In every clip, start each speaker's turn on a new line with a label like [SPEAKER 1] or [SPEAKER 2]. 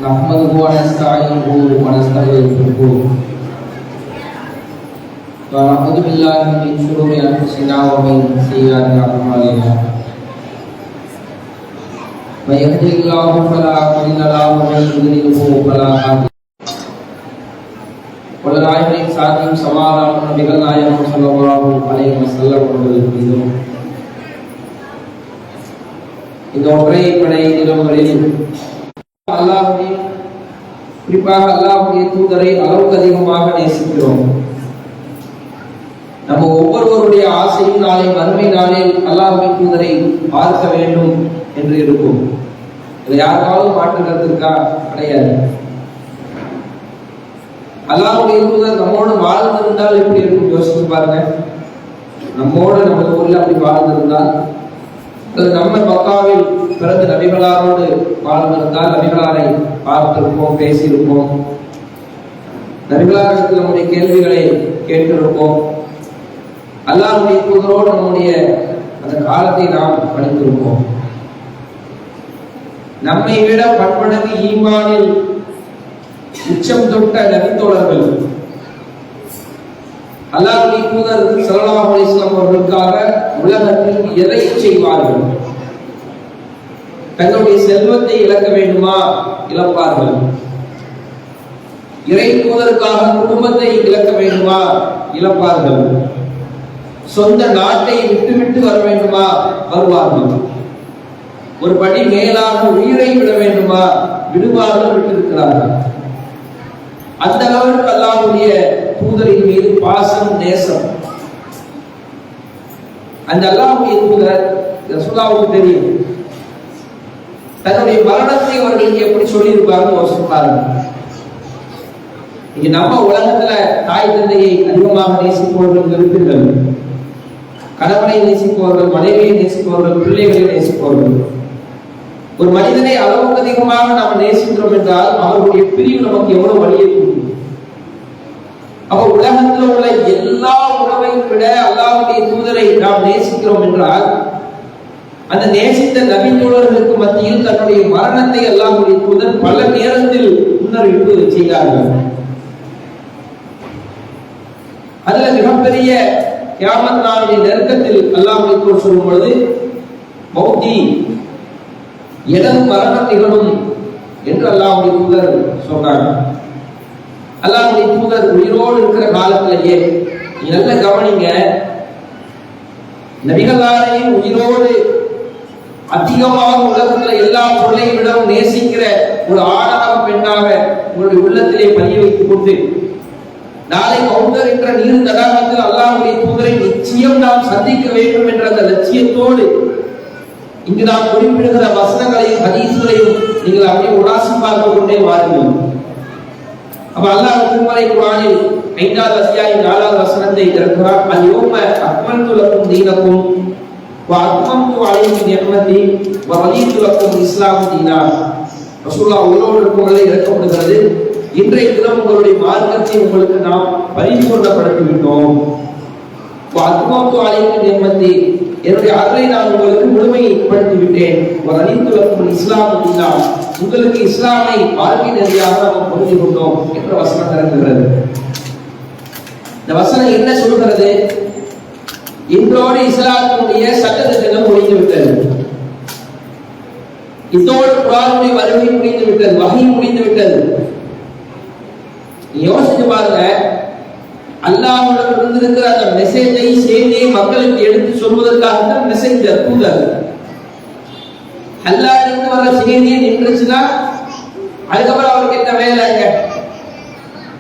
[SPEAKER 1] نحمده ونستعينه ونستغفره ونعوذ بالله من شرور انفسنا ومن سيئات اعمالنا من يهده الله فلا مضل له ومن يضلل فلا هادي له சாத்தியம் சமாதான நபிகள் நாயகம் ஸல்லல்லாஹு அலைஹி வஸல்லம் அவர்கள் மீதும் இந்த ஒற்றை படை நிலவுகளில் அல்லாஹ்வின் குறிப்பாக அல்லாஹ்வுடைய தூதரை அளவுக்கு அதிகமாக நேசிக்கிறோம். நம்ம ஒவ்வொருவருடைய ஆசையும் நாளை மறுமை நாளில் அல்லாஹ்வின் தூதரை பார்க்க வேண்டும் என்று இருக்கும். இதை யாருக்காவது மாற்றுகிறதுக்கா? கிடையாது. அல்லாஹ்வுடைய தூதர் நம்மோடு வாழ்ந்திருந்தால் எப்படி இருக்கும் யோசிச்சு பாருங்க. நம்மோடு நம்ம ஊர்ல அப்படி வாழ்ந்திருந்தால், நம்ம மக்காவில் பிறந்த நபிகளாரோடு வாழ்ந்திருந்தால் நபிகளாரை பார்த்திருப்போம், பேசியிருப்போம், நபிகளாரிடத்தில் நம்முடைய கேள்விகளை கேட்டிருப்போம். அல்லாஹ்வுடைய தூதரோடு நம்முடைய அந்த காலத்தை நாம் படித்திருப்போம். நம்மை விட பன்மடங்கு ஈமானில் உச்சம் தொட்ட நபித்தோழர்கள் அல்லாஹ்வுடைய தூதர் ஸல்லல்லாஹு அலைஹி வஸல்லம் அவர்களுக்காக உலகத்தில் எதை செய்வார்கள்? தங்களுடைய செல்வத்தை இழக்க வேண்டுமா? இழப்பார்கள். இறை தூதருக்காக குடும்பத்தை இழக்க வேண்டுமா? இழப்பார்கள். சொந்த நாட்டை விட்டு வர வேண்டுமா? வருவார்கள். ஒரு படி மேலாக உயிரை விட வேண்டுமா? விடுவார்கள், விட்டிருக்கிறார்கள். அந்த அளவுக்கு அல்லாஹ்வுடைய தூதரின் மீது பாசம், நேசம். அந்த அல்லாஹ்வுடைய தூதர் ரசூலுல்லாஹ்வுக்கு தெரியும் தன்னுடைய மரணத்தை அவர்கள் எப்படி சொல்லியிருப்பார்கள் யோசிப்பார்கள். இங்க நம்ம உலகத்துல தாய் தந்தையை அதிகமாக நேசிப்பவர்கள் இருப்பீர்கள், கணவனை நேசிப்பவர்கள், மனைவியை நேசிப்பவர்கள், பிள்ளைகளை நேசிப்பவர்கள். ஒரு மனிதனை அளவுக்கு அதிகமாக நாம் நேசிக்கிறோம் என்றால் அவருடைய பிரிவு நமக்கு எவ்வளவு வலியை கொடுக்கும். அப்ப உலகத்தில் உள்ள எல்லா உறவையும் விட அல்லாஹ்வுடைய தூதரை நாம் நேசிக்கிறோம் என்றால் அந்த நேசித்த நபித்தோழர்களுக்கு மத்தியில் தன்னுடைய மரணத்தை அல்லாஹ்வுடைய தூதர் பல நேரத்தில் முன்னறிவிப்பு செய்தார்கள். அதுல மிகப்பெரிய கியாமத் நாளுடைய நெருக்கத்தில் அல்லாஹ்வுடைய தூதர் சொல்லும் பொழுது மௌதி எனது மரணம் நிகழும் என்று அல்லாஹ்வுடைய தூதர் சொன்னாங்க. அல்லாஹ்வுடைய தூதர் உயிரோடு இருக்கிற காலத்திலேயே நல்ல கவனிங்க, நபிகளாரையும் உயிரோடு அதிகமாக உலகத்துல எல்லா பொருளையும் விடவும் நேசிக்கிற ஒரு ஆணாக பெண்ணாக உங்களுடைய உள்ளத்திலே பதிய வைத்துக் கொண்டு நாளை கவுண்டர் என்ற நீர் தடாகத்தில் அல்லாஹ்வுடைய தூதரை நிச்சயம் நாம் சந்திக்க வேண்டும் என்ற அந்த லட்சியத்தோடு இங்கு நாம் குறிப்பிடுகிற வசனங்களையும் ஹதீஸ்களையும் நீங்கள் அப்படியே உடாசி பார்க்க கொண்டே வாருங்கள். அப்ப அல்லாஹ் திருமறை குர்ஆனில் 5வது அத்தியாயம் 4வது வசனத்தை திறக்கிறார். அல்-யௌம அக்மல்து லக்கும் தீனக்கும் வ அத்மம்து அலைக்கும் நிஅமதி வ ரதீது லக்கும் இஸ்லாம் தீனா. ரசூலுல்லாஹ் உயிரோடு இருக்கும்போது இறக்கப்படுகிறது, இன்றைய தினம் உங்களுடைய மார்க்கத்தை உங்களுக்கு நாம் பரிபூர்ணப்படுத்தி விட்டோம். வ அத்மம்து அலைக்கும் நிஅமதி, என்னுடைய அருளை நான் உங்களுக்கு முழுமைப்படுத்தி விட்டேன். வ ரதீது லக்கும் இஸ்லாம் தீனா, உங்களுக்கு இஸ்லாமை வாழ்க்கை நெறியாக நாம் புரிந்து கொண்டோம் என்ற வசனம் திறக்கிறது. இந்த வசனம் என்ன சொல்கிறது? இன்றோடு இஸ்லாத்தினுடைய சட்டத்திட்டம் முடிந்து விட்டது. இதோடு குர்ஆனுடைய வருகை முடிந்து விட்டது, வஹி முடிந்து விட்டது. யோசிச்சு பாருங்க, அல்லாஹ்விடம் இருந்திருக்கிற அந்த மெசேஜை, செய்தியை மக்களுக்கு எடுத்து சொல்வதற்காக தான் மெசேஞ்சர், தூதர். அல்லாஹ்விலிருந்து வர செய்தியை நின்றுச்சுன்னா அதுக்கப்புறம் அவருக்கு என்ன வேலைங்க?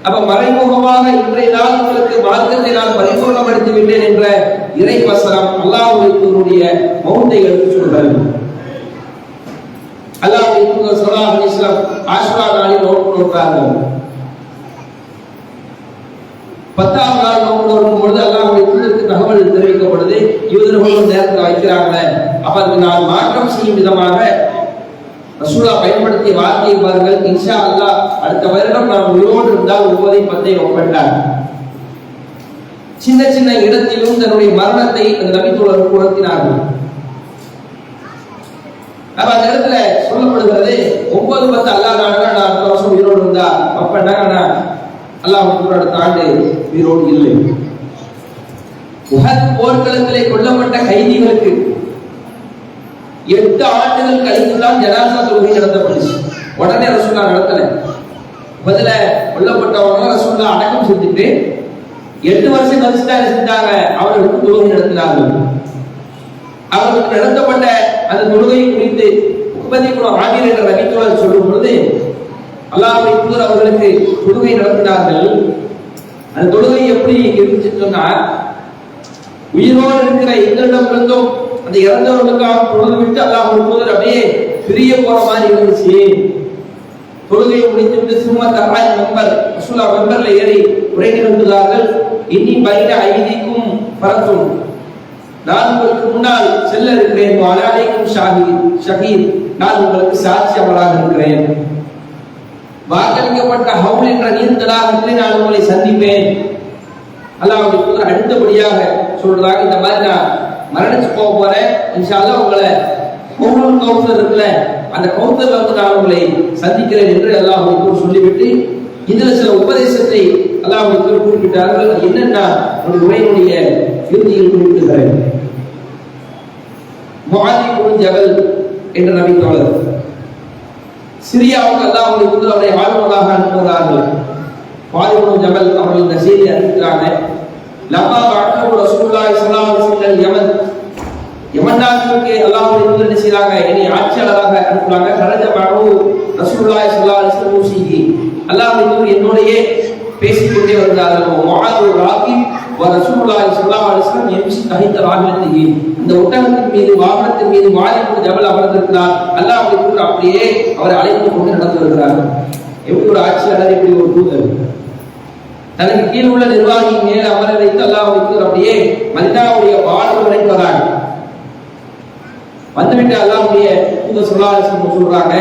[SPEAKER 1] அப்ப மறைமுகமாக இன்றைய நாள் உங்களுக்கு மார்க்கத்தை நான் பரிபூர்ணப்படுத்தி விட்டேன் என்ற இறை வசனம் அல்லாஹ்வுடைய தூதருடைய மௌத்தை எடுத்து சொல்றாரு. அல்லாஹ்வுடைய தூதர் ஸல்லல்லாஹு அலைஹி வஸல்லம் ஆஷுரா நாளில் நோன்பு நோற்றார்கள். 10ஆம் நாள் நோன்பு நோக்கும் பொழுது அல்லாஹ்வுடைய தூதருக்கு தகவல் தெரிவிக்கப்படுது, யூதர்கள் நேரத்தில் வைக்கிறாங்களே, அப்ப அதுக்கு நான் மாற்றம் செய்யும் விதமாக ரசூலுல்லாஹ் பயன்படுத்திய வார்த்தையை பாருங்கள். இன்ஷா அல்லாஹ் அடுத்த வருடம் நான் உயிரோடு இருந்தால் 9-10 ஒப்பண்டார். சின்ன சின்ன இடத்திலும் தன்னுடைய மரணத்தை அந்த நபித்தோழர் உணர்த்தினார்கள். அப்ப அந்த இடத்துல சொல்லப்படுகிறது 9-10 அல்லாஹ் நாடுனா நான் ஆண்டு உயிரோடு இல்லை. உஹத் போர்க்களத்திலே கொல்லப்பட்ட கைதிகளுக்கு 8 ஆண்டுகள் கழித்துதான் ஜனாசா தொழுகை நடத்தப்பட்டுச்சு. உடனே ரசூலுல்லாஹ் நடத்தல. முதல்ல கொல்லப்பட்டவங்க ரசூலுல்லாஹ் அடக்கம் செஞ்சுட்டு 8 வருஷம் கழிச்சுதான் செஞ்சாங்க, அவர்களுக்கு தொழுகை நடத்தினார்கள். அவர்களுக்கு நடத்தப்பட்ட அந்த தொழுகை குறித்து உபதி ஆமீர் என்ற நபித்தோழர் சொல்லும் பொழுது, அல்லாஹ்வுடைய தூதர் அவர்களுக்கு தொழுகை நடத்தினார்கள். அந்த தொழுகை எப்படி இருந்துச்சுன்னு சொன்னா, உயிரோடு இருக்கிற எங்களிடமிருந்தும் அந்த இறந்தவர்களுக்காக தொழுது விட்டு அல்லாஹ்வுடைய தூதர் அப்படியே பிரிய போற மாதிரி இருந்துச்சு. தொழுகையை முடித்துவிட்டு சும்மா தஹாய் மெம்பர் ரசூலுல்லாஹ் மெம்பர்ல ஏறி உரை நிகழ்த்துகிறார்கள். இன்னி பைன ஐதிக்கும் பரத்தும், நான் உங்களுக்கு முன்னால் செல்ல இருக்கிறேன். அலைக்கும் ஷஹீத், நான் உங்களுக்கு சாட்சி அமலாக இருக்கிறேன். வாக்களிக்கப்பட்ட ஹவுல் என்ற நீர் தடாகத்தில் நான் உங்களை சந்திப்பேன். அல்லாஹ்வுடைய தூதர் அடுத்தபடியாக சொல்றாங்க, இந்த மாதிரி நான் மரணிச்சு போக போறேன், இன்ஷா அல்லாஹ் உங்களை ஹவுலுல் கௌசர் இருக்குல்ல, அந்த கௌசர்ல வந்து நான் உங்களை சந்திக்கிறேன் என்று அல்லாஹ்வுடைய தூதர் சொல்லிவிட்டு இதுல சில உபதேசத்தை அல்லாஹ்வுடைய தூதர் குறிப்பிட்டார்கள். என்னன்னா உரையினுடைய இறுதியில் குறிப்பிடுகிறேன். முஆதி இப்னு ஜபல் என்ற நபித்தோழர் சிரியாவுக்கு அல்லாஹ்வுடைய தூதர் அவரை ஆளுநராக அனுப்புகிறார்கள். முஆதி இப்னு ஜபல் அவர்கள் இந்த செய்தியை அறிவிக்கிறாங்க. லமா பஅத்தஹு ரசூலுல்லாஹி ஸல்லல்லாஹு அலைஹி வஸல்லம் யமன், யமன் நாட்டுக்கு அல்லாஹ்வுடைய தூதர் என்ன செய்றாங்க, என்னை ஆட்சியாளராக அனுப்புறாங்க. கரஜ பஅவு ரசூலுல்லாஹி ஸல்லல்லாஹு அலைஹி வஸல்லம் ஊசிஹி, அல்லாஹ்வுடைய தூதர் என்னோடயே பேசிக்கொண்டே வந்தார்கள். முஆது ராகிப் வ ரசூலுல்லாஹி ஸல்லல்லாஹு அலைஹி வஸல்லம் யம்ஷி தஹித ராஹிலத்திஹி, இந்த ஒட்டகத்தின் மீது வாகனத்தின் மீது முஆதி இப்னு ஜபல் அமர்ந்திருக்கிறார். அல்லாஹ்வுடைய தூதர் அப்படியே அவரை அழைத்து கொண்டு நடந்து வருகிறார். எப்படி ஒரு ஆட்சியாளர், எப்படி ஒரு தூதர் தனக்கு கீழ் உள்ள நிர்வாகி மேல் அமர வைத்து அல்லாஹ்வுடைய தூதர் அப்படியே மதீனாவுடைய வால் வரை வராங்க. வந்துவிட்டு அல்லாஹ்வுடைய தூதர் ஸல்லல்லாஹு அலைஹி வஸல்லம் சொல்றாங்க,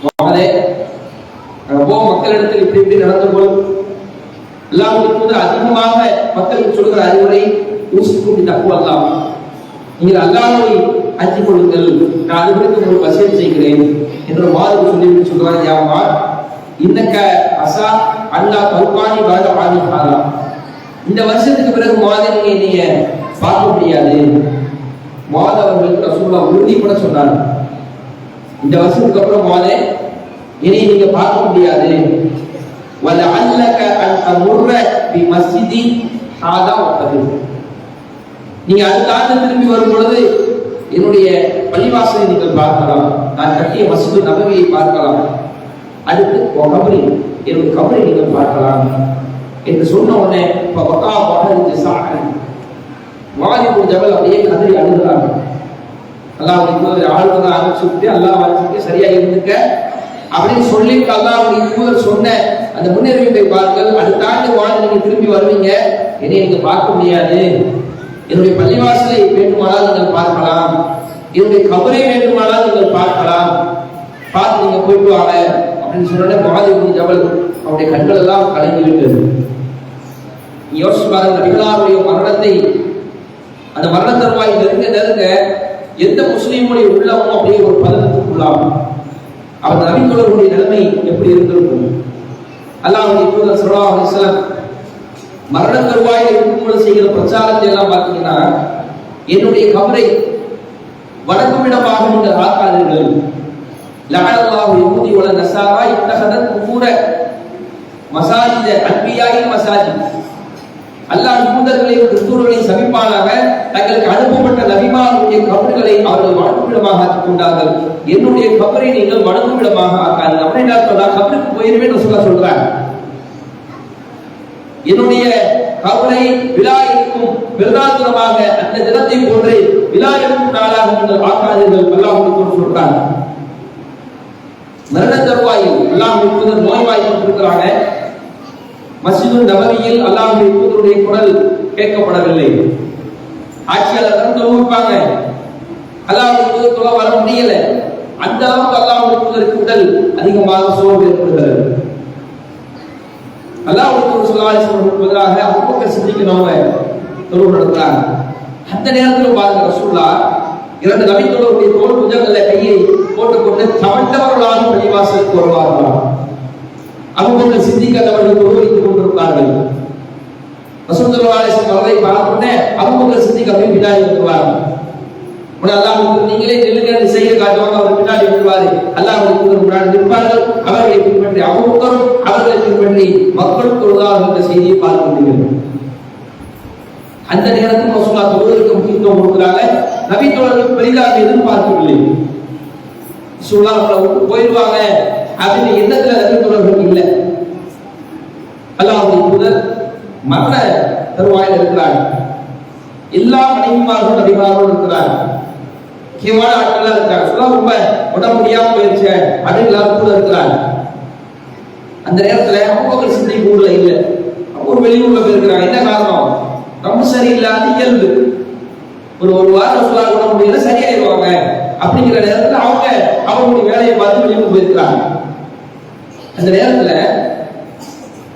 [SPEAKER 1] முஹம்மதே போ, மக்களிடத்தில் இப்படி இப்படி நடந்து கொள். அல்லாஹ்வுடைய தூதர் அதிகமாக மக்களுக்கு சொல்கிற அறிவுரை, யூசுஃபுக்கு தக்வல்லாஹ், நீங்கள் அல்லாஹ்வை அஞ்சிக் கொள்ளுங்கள், நான் அது குறித்து உங்களுக்கு வசியத் செய்கிறேன் என்று மாதம் சொல்லிவிட்டு சொல்றாங்க, யாமா இன்னக்க அசா அல்லா தௌபானி பாத ஆனி ஹாலா, இந்த வருஷத்துக்கு பிறகு மாதம் நீங்க பார்க்க முடியாது. மாதம் அவர்களுக்கு ரசூலுல்லாஹ் உறுதிப்பட சொன்னார், இந்த வருஷத்துக்கு அப்புறம் மாதம் இனி நீங்க பார்க்க முடியாது. வல அல்லக அன் தமுர்ர பி மஸ்ஜிதி ஹாதா வகது, நீங்க அதுக்காக திரும்பி வரும் பொழுது என்னுடைய பள்ளிவாசலை நீங்கள் பார்க்கலாம், நான் கட்டிய மஸ்ஜிது நபவியை பார்க்கலாம், அடுத்து கபரி, என்னுடைய கபரை நீங்கள் பார்க்கலாம் என்று சொன்ன உடனே முஆதி இப்னு ஜபல் அப்படியே கதறி அழுகிறாங்க. அல்லாஹ்வுடைய தூதர் ஆளுநரை ஆரம்பிச்சுட்டு அல்லாஹ் வாழ்த்துட்டு சரியா இருந்துக்க அப்படின்னு சொல்லிட்டு அல்லாஹ்வுடைய தூதர் சொன்ன அந்த முன்னறிவிப்பை பாருங்கள். அடுத்த ஆண்டு வாழ்ந்து நீங்க திரும்பி வருவீங்க, என்னை நீங்க பார்க்க முடியாது. என்னுடைய பள்ளிவாசலை வேண்டுமானால் நீங்கள் பார்க்கலாம், என்னுடைய கபரை வேண்டுமானால் நீங்கள் பார்க்கலாம், பார்த்து நீங்க போயிட்டு வாங்க அப்படின்னு சொன்ன முஆதி இப்னு ஜபல் அவருடைய கண்கள் எல்லாம் கலங்கி விட்டது. யோசிச்சு பாருங்க, நபிகளாருடைய மரணத்தை, அந்த மரண தருவாய் நெருங்க நெருங்க எந்த முஸ்லீமுடைய உள்ளமும் அப்படியே ஒரு பதட்டத்துக்குள்ளாகும். அவர் நபித்தோழர்களுடைய நிலைமை எப்படி இருந்திருக்கும்? அல்லாஹ்வுடைய தூதர் ஸல்லல்லாஹு அலைஹி வஸல்லம் மரண தருவாயில் இருக்கும்போது செய்கிற பிரச்சாரத்தை எல்லாம் பார்த்தீங்கன்னா, என்னுடைய கபரை வணக்கமிடமாக நீங்கள் ஆக்காதீர்கள். லஅனல்லாஹு யஹூதி வல நஸாரா இத்தஹதத் குபூர மசாஜித அன்பியாயின் மசாஜித், அல்லாஹ் யூதர்களையும் கிறிஸ்தவர்களையும் சபிப்பானாக, தங்களுக்கு அனுப்பப்பட்ட நபிமார்களுடைய கபர்களை அவர்கள் வணக்கமிடமாக ஆக்கிக் கொண்டார்கள். என்னுடைய கபரை நீங்கள் வணக்கமிடமாக ஆக்காதீர்கள். அப்படின்னா கபருக்கு போயிருவேன் சொல்றாங்க. என்னுடைய கபரை விழா இருக்கும் பெருநாள் அந்த தினத்தை போன்று விழா இருக்கும் நாளாக நீங்கள் ஆக்காதீர்கள். அல்லாஹ் சொல்றாங்க. மரண தருவாயில் அல்லாஹ்வுடைய தூதர் நோய்வாய்ப்பட்டிருக்கிறாங்க. மஸ்ஜிது நபவியில் அல்லாஹ்வுடைய தூதருடைய குரல் கேட்கப்படவில்லை. ஆட்சியாளர் தொழுவிப்பாங்க, அல்லாஹ்வுடைய தூதர் தொழ வர முடியல. அந்த அளவுக்கு அல்லாஹ்வுடைய தூதருக்கு உடல் அதிகமாக சோர்வு ஏற்படுகிறது. அல்லாஹ்வுடைய தூதர் ஸல்லல்லாஹு அலைஹி வஸல்லம் பதிலாக அபூபக்கர் சித்திக் அவங்க தொழுகை நடத்துறாங்க. அந்த நேரத்தில் பாருங்க, ரசூலுல்லாஹ் இரண்டு நபித்தோழருடைய தோள் புஜங்கள்ல கையை போட்டுக்கொண்டு தவண்டவர்களாக பள்ளிவாசலுக்கு வருவார்களாம். அபூபக்கர் சித்திக் அவர்கள் தொழுவித்துக் கொண்டிருப்பார்கள். ரசூல் ஸல்லல்லாஹு அலைஹி வஸல்லம் அவர்களை பார்த்தோன்னே அபூபக்கர் சித்திக் அப்படியே பின்னாடி வந்துருவாங்க. உடனே அல்லாஹ்வுக்கு நீங்களே நில்லுங்க செய்ய காட்டுவாங்க. அவர் பின்னாடி வந்துருவாரு. அல்லாஹ்வுக்கு முன்னாடி நிற்பார்கள். அவர்களை பின்பற்றி அபூபக்கரும் அவர்களை பின்பற்றி மக்கள் தொழுதார்கள் என்ற செய்தியை பார்க்க முடிகிறது. அந்த நேரத்தில் ரசூலுல்லாஹ் தொழுகைக்கு முக்கியத்துவம் கொடுக்கிறாங்க. நபி தோழர்கள் பெரிதாக எதிர்பார்க்கவில்லை. ரசூலுல்லாஹ் போயிடுவாங்க அப்படின்னு எண்ணத்துல நபி தோழர்கள் இல்லை. அல்லாஹ்வுடைய தூதர் மரண தருவாயில் இருக்கிறார். எல்லா மனைவிமார்களும் நபிமார்களும் இருக்கிறார். முக்கியமான ஆட்கள் இருக்கிறாங்க. ரொம்ப உடம்பு முடியாம போயிருச்சு அப்படின்னு எல்லாரும் கூட இருக்கிறாங்க. அந்த நேரத்துல அபூபக்கர் சித்திக் ஊர்ல இல்லை. ஒரு வெளியூர்ல போயிருக்கிறாங்க. என்ன காரணம்? ரொம்ப சரியில்லாத இயல்பு. ஒரு வாரம் ரசூலுல்லாஹ் உடம்பு முடியல, சரியாயிருவாங்க அப்படிங்கிற நேரத்துல அவங்களுடைய வேலையை பார்த்து வெளியூர் போயிருக்கிறாங்க. அந்த நேரத்துல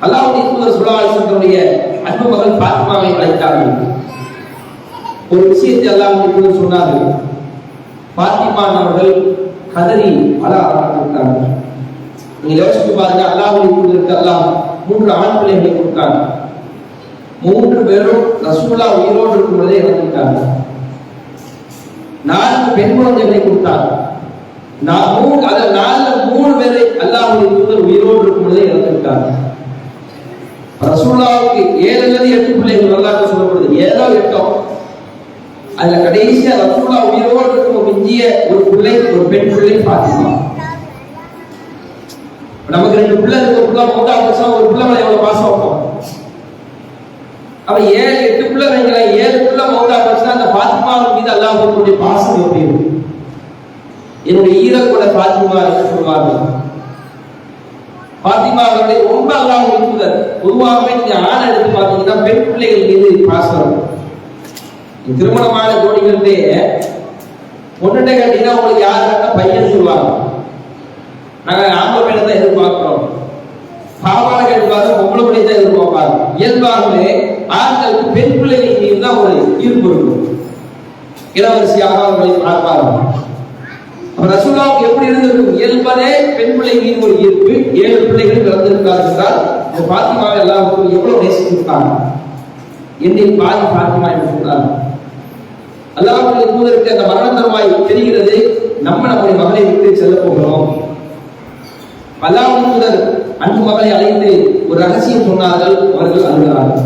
[SPEAKER 1] அல்லாஹ்வுடைய தூதர் ஸல்லல்லாஹு அலைஹி வஸல்லம் அன்பு மகள் பாத்திமாவை அழைத்தார்கள். ஒரு விஷயத்தை அல்லாஹ்வுடைய தூதர் சொன்னார்கள். பாத்திமா அவர்கள் கதறி அழ ஆரம்பித்தார்கள். நீங்க யோசிச்சு பாருங்க, அல்லாஹ்வுடைய தூதருக்கு அல்லாஹ் 3 ஆண் பிள்ளைகளை கொடுத்தாங்க. 3 பேரும் ரசூலுல்லாஹ் உயிரோடு இருக்கும் பொழுதே இறந்துட்டாங்க. 4 பெண் குழந்தைகளை கொடுத்தாங்க. 4 பேரை அல்லாஹ்வுடைய தூதர் உயிரோடு இருக்கும் பொழுதே இறந்துட்டாங்க. ரசூலுல்லாஹ்வுக்கு 7 அல்லது 8 பிள்ளைகள் அல்லாஹ் சொல்லப்படுது. ஏதோ 8. அதுல கடைசியா ரசூலுல்லாஹ் உயிரோடு இருக்கும் மிஞ்சிய ஒரு பிள்ளை, ஒரு பெண் பிள்ளை பாத்திமா. நமக்கு 2 பிள்ளை இருக்கு. பிள்ளை மௌத்தா போச்சா ஒரு பிள்ளை மேல எவ்வளவு பாசம் வைப்போம். அப்ப 7-8 பிள்ளை வைங்கள, 7 பிள்ளை மௌத்தா போச்சுன்னா அந்த பாத்திமாவின் மீது அல்லாஹ்வுடைய பாசம் எப்படி இருக்கும்? என்னுடைய ஈரக்கூட பாத்திமா என்று சொல்வார்கள். பாத்திமா அவர்களை ரொம்ப அல்லாஹ்வுடைய தூதர். பொதுவாகவே நீங்க ஆண் எடுத்து பார்த்தீங்கன்னா பெண் பிள்ளைகள் மீது பாசம். திருமணமான ஜோடிகளிலே பொண்ணுட்ட கேட்டீங்கன்னா உங்களுக்கு யாருக்காக பையன் சொல்லுவாங்க. நாங்க ஆம்பளை பையனை தான் எதிர்பார்க்கிறோம். பாவான கேட்பாங்க, பொம்பளை பிள்ளை தான் எதிர்பார்ப்பாங்க. இயல்பாகவே ஆண்களுக்கு பெண் பிள்ளைகள் மீது தான் ஒரு ஈர்ப்பு இருக்கும். இளவரசியாக அவர்களை பார்ப்பார்கள். அப்ப ரசூலுல்லாஹ்வுக்கு எப்படி இருந்திருக்கும்? இயல்பதே பெண் பிள்ளை மீது ஒரு ஈர்ப்பு. 7 பிள்ளைகள் பிறந்திருக்கிறார்கள் என்றால் இந்த பாத்திமாவை எல்லாருக்கும் எவ்வளவு நேசித்திருக்காங்க. என்னில் பாதி பாத்திமா என்று சொன்னார். அல்லாஹ்வுடைய தூதருக்கு அந்த மரண தருவாய் தெரிகிறது. நம்முடைய மகளை விட்டு செல்ல போகிறோம். அல்லாஹ்வுடைய தூதர் அன்பு மகளை அழைத்து ஒரு ரகசியம் சொன்னார்கள். அவர்கள் அழுகிறார்கள்.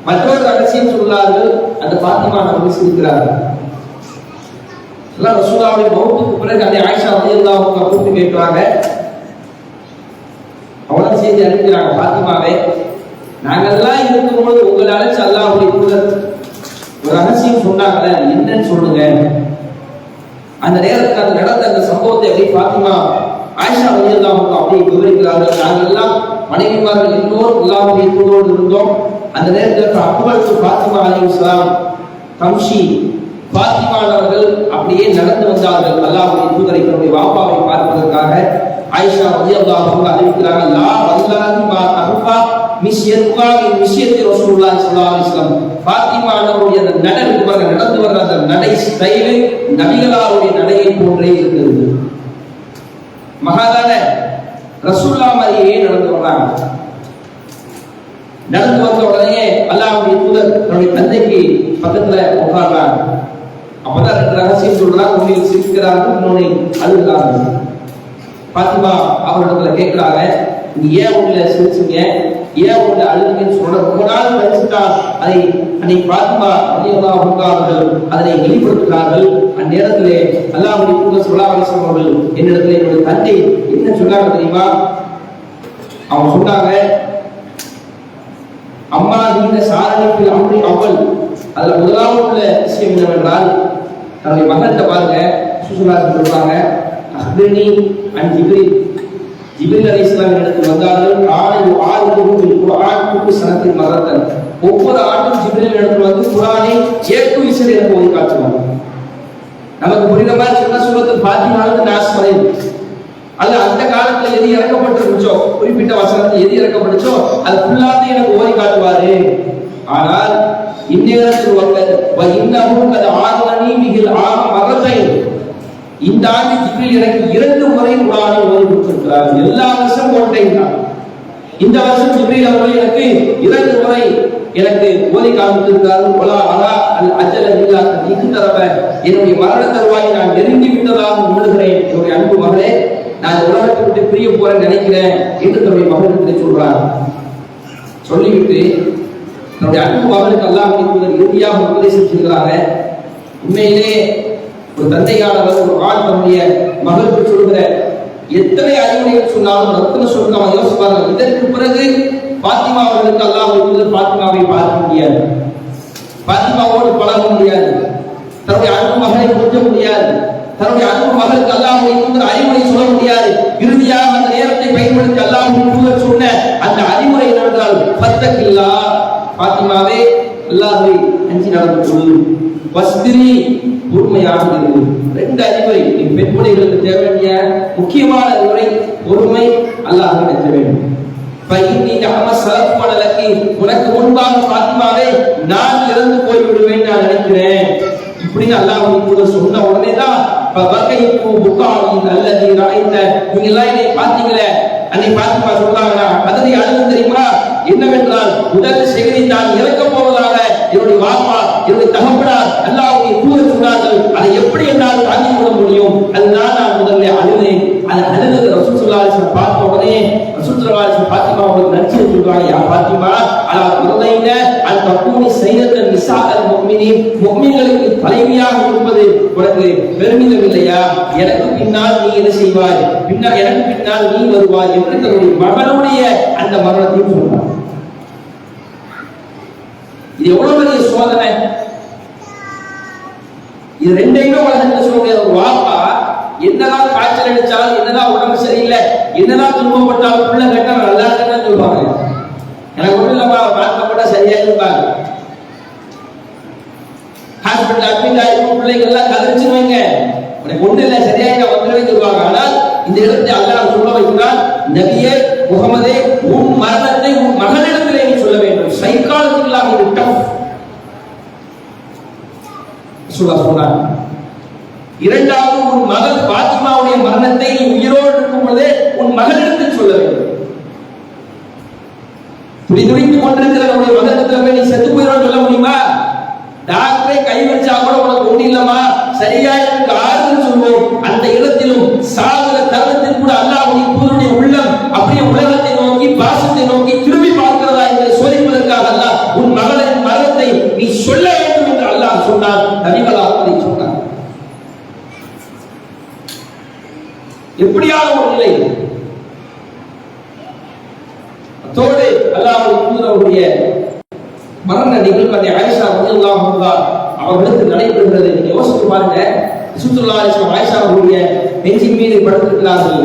[SPEAKER 1] மற்றொரு ரகசியம் சொன்னார்கள். அந்த பாத்திமா அவர்கள் சிரிக்கிறார்கள். ரசூலுல்லாஹ்வுடைய மௌத்துக்கு பிறகு அந்த ஆயிஷா ரலியல்லாஹு அன்ஹா கூப்பிட்டு கேட்கிறாங்க. அவளை செய்தி அனுப்புகிறாங்க. பாத்திமாவே, நாங்கெல்லாம் இருக்கும்போது உங்களை அழைச்சு அல்லாஹ்வுடைய தூதர் ஒரு ரகசியம் சொன்னாங்கல்ல, என்னன்னு சொல்லுங்க. அந்த நேரத்தில் அந்த நடந்த அந்த சம்பவத்தை எப்படி பாத்திமா ஆயிஷா ரலியல்லாஹு அன்ஹா அப்படியே விவரிக்கிறார்கள். நாங்கெல்லாம் மனைவிமார்கள் எல்லோரும் அல்லாஹ்வுடைய தூதரோடு இருந்தோம். அந்த நேரத்தில் அப்துல் பாத்திமா அலைஹிஸ்ஸலாம் தம்ஷி பாத்திமா அவர்கள் அப்படியே நடந்து வந்தார்கள். அல்லாஹ்வுடைய தூதரை தன்னுடைய வாப்பாவை பார்ப்பதற்காக. ஆயிஷா ரலியல்லாஹு அன்ஹா அறிவிக்கிறார்கள், லா வல்லாஹி மா தஹஃபா மிஸ்யத்துகா மின் மிஸ்யத்தி ரசூலுல்லாஹி ஸல்லல்லாஹு அலைஹி வஸல்லம். பாத்திமா அவருடைய அந்த நடந்து வர்ற அந்த நடை ஸ்டைல் நபிகளாருடைய நடையை போன்றே இருக்கிறது. மகாதான ரசூலுல்லாஹ் மாதிரியே நடந்து வர்றாங்க. நடந்து வந்த உடனே அல்லாஹ்வுடைய தூதர் தன்னுடைய தந்தைக்கு பக்கத்துல உட்கார்றாங்க. அப்பதான் 2 ரகசியம் சொல்றாங்க. ஒன்னில் சிரிக்கிறார்கள், இன்னொன்னு அழுகிறார்கள். பாத்திமா அவரிடத்துல கேட்கிறாங்க, நீ ஏன் உள்ள சிரிச்சீங்க, ஏன் உள்ள அழுதுங்கன்னு சொல்ற. ரொம்ப நாள் கழிச்சுட்டா அதை அன்னைக்கு பாத்திமா ரலியல்லாஹு அன்ஹா அவர்கள் அதனை வெளிப்படுத்துகிறார்கள். அந்நேரத்திலே அல்லாஹ்வுடைய தூதர் ஸல்லல்லாஹு அலைஹி வஸல்லம் அவர்கள் என்னிடத்துல என்னுடைய தந்தை என்ன சொன்னாங்க தெரியுமா? அவங்க சொன்னாங்க, அம்மா நீங்க சாரணிப்பில் அம்ரி அவள். அதுல முதலாவது உள்ள விஷயம் என்னவென்றால், தன்னுடைய மகன்கிட்ட பாருங்க, சுசுலாத்து சொல்றாங்க, அஹ்பிர்னி அன் ஜிப்ரீல். ஜிப்ரீல் அலைஹிஸ்ஸலாம் இடத்துக்கு வந்தார்கள். ஆணையு ஆதிபுல் குர்ஆன் குல்லு சனத்தின் மரத்தன். ஒவ்வொரு ஆண்டும் ஜிப்ரீல் இடத்துல வந்து குர்ஆனை ஏட்டு இசை எனக்கு ஓதி காட்டுவாங்க. நமக்கு புரியுற மாதிரி சொன்னா சூரத்துல் ஃபாத்திஹாவுக்கு நாஸ் வரையும். அது அந்த காலத்துல எது இறக்கப்பட்டிருச்சோ, குறிப்பிட்ட வசனத்துல எது இறக்கப்பட்டுச்சோ அது ஃபுல்லாவே எனக்கு ஓதி காட்டுவாரு. ஆனால் இந்நேரத்தில் இந்த ஆண்டு ஜிப்ரீல் எனக்கு 2 முறை குர்ஆனை ஓதி கொடுத்திருக்கிறார். எல்லா வருஷம் ஒன்றை என்றார். இந்த வருஷம் ஜிப்ரீல் அவர்கள் எனக்கு 2 முறை எனக்கு ஓதி காண்பித்திருக்கிறார்கள். என்னுடைய மரண தருவாயை நான் நெருங்கி விட்டதாக உணர்கிறேன். என்னுடைய அன்பு மகளே, நான் உலகத்தை விட்டு பிரிய போறேன் நினைக்கிறேன் என்று தன்னுடைய மகளிடத்தை சொல்றார். சொல்லிவிட்டு தன்னுடைய அன்பு மகளுக்கு அல்லாஹ் இறுதியாக உபதேசம் செய்கிறாங்க. உண்மையிலே ஒரு தந்தையானவர் ஒரு ஆண் தன்னுடைய மகளுக்கு சொல்கிற எத்தனை அறிவுரைகள் சொன்னாலும் ரத்தன சொல்ல யோசிப்பார்கள். இதற்கு பிறகு பாத்திமா அவர்களுக்கு அல்லாஹ் பாத்திமாவை பார்க்க முடியாது, பாத்திமாவோடு பழக முடியாது, தன்னுடைய அன்பு மகளை கொஞ்ச முடியாது, தன்னுடைய அன்பு மகளுக்கு அல்லாஹ் அறிவுரை சொல்ல முடியாது. இறுதியாக அந்த நேரத்தை பயன்படுத்தி அல்லாஹ் சொன்ன அந்த அறிவுரை என்னவென்றால், ஃபத்தகில்லா, பாத்திமாவே அல்லாஹ்வை அஞ்சி நடந்து கொள், வஸ்திரி, பொறுமையாக இரு. 2 அறிவுரை பெண்மணிகளுக்கு தேவை வேண்டிய முக்கியமான அறிவுரை பொறுமை, அல்லாஹ்வை அஞ்ச வேண்டும். உனக்கு முன்பாக பாத்திமாவே நான் இறந்து போய் விடுவேன் நான் நினைக்கிறேன் இப்படின்னு அல்லாஹ் சொன்ன உடனே தான் நீங்க எல்லாம் என்னை பார்த்தீங்களே, அன்னை பாத்திமா சொல்றாங்க, அதனை அழுது தெரியுமா என்னவென்றால் உடல் செகதி தான் இறக்க போவதாக என்னுடைய வாப்பா என்னுடைய தகப்பனார் அல்லாஹ்வுடைய தூதர் சொன்னார்கள். அதை எப்படி என்னால் தாங்கிக் கொள்ள முடியும்? அதுதான் நான் முதல்ல அழுதேன். அதை அழுது ரசூல் ஸல்லல்லாஹு அலைஹி வஸல்லம் பார்த்த உடனே ரசூல் ஸல்லல்லாஹு அலைஹி வஸல்லம் பாத்திமா அவங்களுக்கு நன்றியை சொல்றாங்க. யா பாத்திமா அலா துர்தைன அன் தகூனி சையதன் நிசாஅல் முஃமினீன், முஃமின்களுக்கு தலைவியாக இருப்பது உனக்கு பெருமிதம் இல்லையா? எனக்கு பின்னால் நீ என்ன செய்வாய், பின்னால் எனக்கு பின்னால் நீ வருவாய் என்று தன்னுடைய மகனுடைய அந்த மரணத்தையும் சொல்றார். இது எவ்வளவு பெரிய சோதனை! இது 2யுமே உலகத்தில் சொல்ல முடியாது. ஒரு வாப்பா என்னதான் காய்ச்சல் அடிச்சாலும், என்னதான் உடம்பு சரியில்லை, என்னதான் துன்பப்பட்டாலும் பிள்ளை கேட்டா நல்லா இருக்குன்னு சொல்லுவாங்க. எனக்கு ஒண்ணு இல்லப்பா, பார்க்கப்பட்டா சரியா இருப்பாங்க. ஹாஸ்பிட்டல் அட்மிட் ஆயிருக்கும் பிள்ளைங்க எல்லாம் கதிரிச்சுருவாங்க, உனக்கு ஒண்ணு இல்லை சரியாக வந்துடுவே சொல்லுவாங்க. ஆனால் இந்த இடத்தை அல்லாஹ் சொல்ல வைக்கிறான், நபியே முகமதே, உன் மரணத்தை உன் மகனிடத்திலே நீ சொல்ல வேண்டும். சைக்காலஜிக்கலாக இது டஃப் சொன்னார். 2வது, உன் மகள் பாத்திமாவுடைய மரணத்தை நீ உயிரோடு இருக்கும் பொழுதே உன் மகளிடத்தில் சொல்ல வேண்டும். துடித்துடித்துக் கொண்டிருக்கிற நம்முடைய மகனிடத்தில் நீ செத்து போயிடும் சொல்ல முடியுமா? டாக்டரை கை வச்சா கூட உனக்கு ஒண்ணு இல்லமா, சரியா எனக்கு ஆறுதல் சொல்வோம். அந்த இடத்திலும் சாகுற தருணத்தில் கூட அல்லாஹ்வுடைய தூதருடைய உள்ளம் அப்படியே உலகத்தை நோக்கி பாசத்தை நோக்கி திரும்பி பார்க்கிறதா என்பதை சோதிப்பதற்காக அல்லாஹ் உன் மகளின் மரணத்தை நீ சொல்ல வேண்டும் என்று அல்லாஹ் சொன்னார். நபிகள் அப்படி சொன்னார். எப்படியான ஒரு நிலை! அதோடு அல்லாஹ்வுடைய தூதருடைய மரண நிகழ்வு அந்த ஆயிஷா ரலியல்லாஹு அன்ஹா அவர்களுக்கு நடைபெறுகிறது. நீங்க யோசிச்சு பாருங்க, ரசூல் ஸல்லல்லாஹு அலைஹி வஸல்லம் ஆயிஷா அவர்களுடைய நெஞ்சின் மீது படுத்திருக்கிறார்கள்.